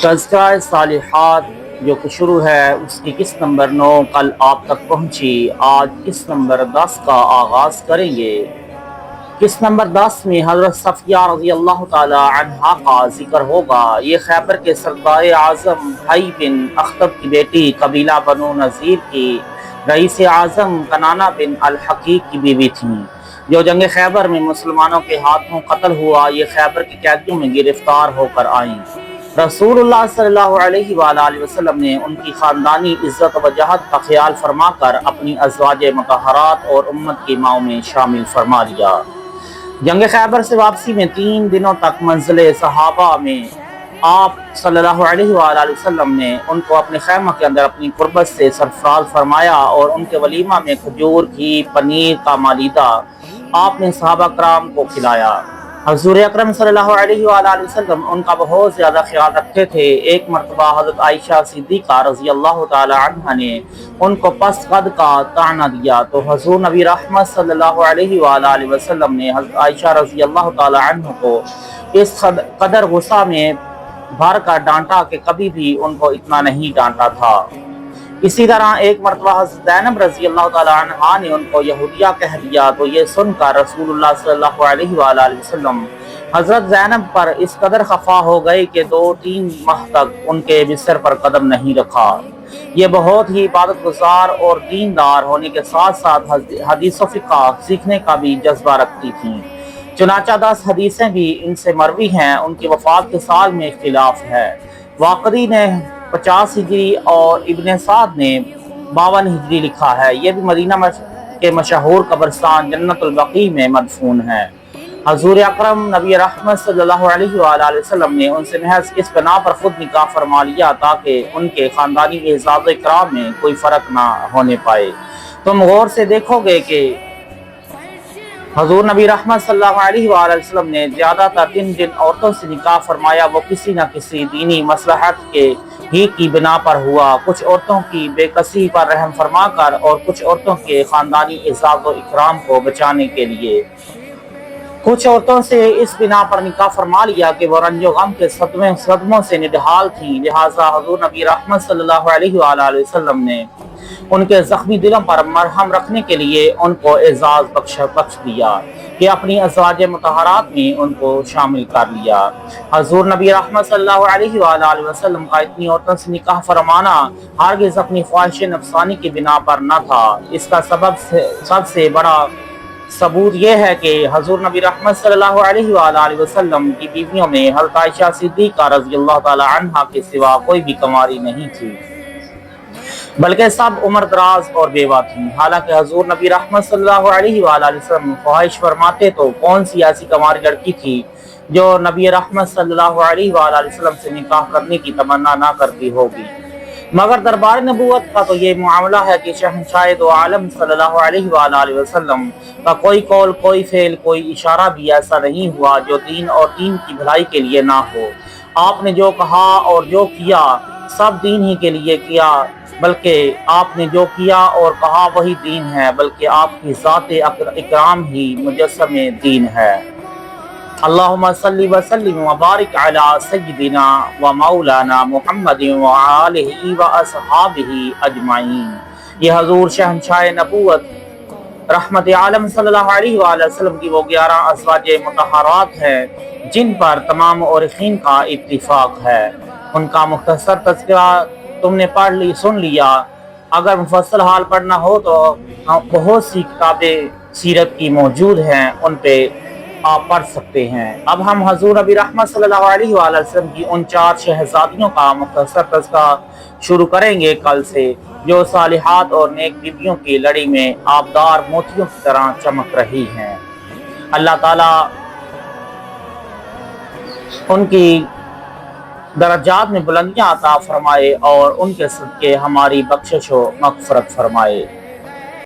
تذکرہ صالحات جو کہ شروع ہے اس کی قسط نمبر 9 کل آپ تک پہنچی۔ آج قسط نمبر 10 کا آغاز کریں گے۔ قسط نمبر 10 میں حضرت صفیہ رضی اللہ تعالی عنہا کا ذکر ہوگا۔ یہ خیبر کے سردار اعظم حی بن اخطب کی بیٹی قبیلہ بنو نذیر کی رئیس اعظم کنانہ بن الحقیق کی بیوی تھیں، جو جنگ خیبر میں مسلمانوں کے ہاتھوں قتل ہوا۔ یہ خیبر کی قیدیوں میں گرفتار ہو کر آئیں۔ رسول اللہ صلی اللہ علیہ وآلہ وسلم نے ان کی خاندانی عزت و جہت کا خیال فرما کر اپنی ازواج مطہرات اور امت کی ماؤں میں شامل فرما لیا۔ جنگ خیبر سے واپسی میں 3 دنوں تک منزل صحابہ میں آپ صلی اللہ علیہ وآلہ وسلم نے ان کو اپنے خیمہ کے اندر اپنی قربت سے سرفراز فرمایا اور ان کے ولیمہ میں کھجور، گھی، پنیر کا مالیدہ آپ نے صحابہ کرام کو کھلایا۔ حضور اکرم صلی اللہ علیہ وآلہ وسلم ان کا بہت زیادہ خیال رکھتے تھے۔ ایک مرتبہ حضرت عائشہ صدیقہ رضی اللہ تعالی عنہا نے ان کو پس قد کا طعنہ دیا تو حضور نبی رحمت صلی اللہ علیہ وآلہ وسلم نے حضرت عائشہ رضی اللہ تعالی عنہ کو اس قدر غصہ میں بھر کر ڈانٹا کہ کبھی بھی ان کو اتنا نہیں ڈانٹا تھا۔ اسی طرح ایک مرتبہ حضرت زینب رضی اللہ تعالی عنہا نے ان کو یہودیہ کہہ دیا تو یہ سن کر رسول اللہ صلی اللہ علیہ وآلہ وسلم حضرت زینب پر اس قدر خفا ہو گئے کہ 2-3 ماہ تک ان کے بستر پر قدم نہیں رکھا۔ یہ بہت ہی عبادت گزار اور دیندار ہونے کے ساتھ ساتھ حدیث و فقہ سیکھنے کا بھی جذبہ رکھتی تھیں۔ چنانچہ 10 حدیثیں بھی ان سے مروی ہیں۔ ان کی وفات کے سال میں اختلاف ہے۔ واقدی نے 50 ہجری اور ابن سعد نے 52 ہجری لکھا ہے۔ یہ بھی مدینہ کے مشہور قبرستان جنت البقیع میں مدفون ہے۔ حضور اکرم نبی رحمت صلی اللہ علیہ وآلہ وسلم نے ان سے محض اس بنا پر خود نکاح فرما لیا تاکہ ان کے خاندانی اعزاز و اکرام میں کوئی فرق نہ ہونے پائے۔ تم غور سے دیکھو گے کہ حضور نبی رحمت صلی اللہ علیہ وآلہ وسلم نے زیادہ تر جن عورتوں سے نکاح فرمایا وہ کسی نہ کسی دینی مصلحت کے ہی کی بنا پر ہوا۔ کچھ عورتوں کی بے کسی پر رحم فرما کر اور کچھ عورتوں کے خاندانی اعزاز و اکرام کو بچانے کے لیے۔ کچھ عورتوں سے اس بنا پر نکاح فرما لیا کہ وہ رنج و غم کے صدموں سے نڈھال تھیں، لہٰذا حضور نبی رحمت صلی اللہ علیہ وآلہ وسلم نے ان کے زخمی دلوں پر مرہم رکھنے کے لیے ان کو اعزاز بخش دیا کہ اپنی ازواج مطہرات میں ان کو شامل کر لیا۔ حضور نبی رحمت صلی اللہ علیہ وآلہ وسلم کا اتنی عورتوں سے نکاح فرمانا ہرگز اپنی خواہش نفسانی کی بنا پر نہ تھا۔ اس کا سب سے بڑا ثبوت یہ ہے کہ حضور نبی رحمت صلی اللہ علیہ وآلہ وسلم کی بیویوں میں حضرت عائشہ صدیقہ رضی اللہ تعالی عنہا کے سوا کوئی بھی کنواری نہیں تھی، بلکہ سب عمر دراز اور بیوہ تھیں۔ حالانکہ حضور نبی رحمت صلی اللہ علیہ وآلہ وسلم خواہش فرماتے تو کون سی ایسی کنواری لڑکی تھی جو نبی رحمت صلی اللہ علیہ وآلہ وسلم سے نکاح کرنے کی تمنا نہ کرتی ہوگی؟ مگر دربار نبوت کا تو یہ معاملہ ہے کہ شہنشاہ دو عالم صلی اللہ علیہ وآلہ وسلم کا کوئی قول، کوئی فعل، کوئی اشارہ بھی ایسا نہیں ہوا جو دین اور دین کی بھلائی کے لیے نہ ہو۔ آپ نے جو کہا اور جو کیا سب دین ہی کے لیے کیا، بلکہ آپ نے جو کیا اور کہا وہی دین ہے، بلکہ آپ کی ذات اکرام ہی مجسم دین ہے۔ اللہم صلی وسلم وبارک علی سیدنا و مولانا محمد وآلہ واصحابہ اجمعین۔ یہ حضور شہنشاہ نبوت رحمت عالم صلی اللہ علیہ وآلہ وسلم کی وہ 11 ازواج مطہرات ہیں جن پر تمام مورخین کا اتفاق ہے۔ ان کا مختصر تذکرہ تم نے سن لیا۔ اگر مفصل حال پڑھنا ہو تو بہت سی کتابیں سیرت کی موجود ہیں، ان پہ آپ پڑھ سکتے ہیں۔ اب ہم حضور نبی رحمت صلی اللہ علیہ وآلہ وسلم کی ان 4 شہزادیوں کا مختصر تذکرہ شروع کریں گے کل سے، جو صالحات اور نیک بیویوں کی لڑی میں آبدار موتیوں کی طرح چمک رہی ہیں۔ اللہ تعالیٰ ان کی درجات میں بلندیاں عطا فرمائے اور ان کے صدقے ہماری بخشش و مغفرت فرمائے۔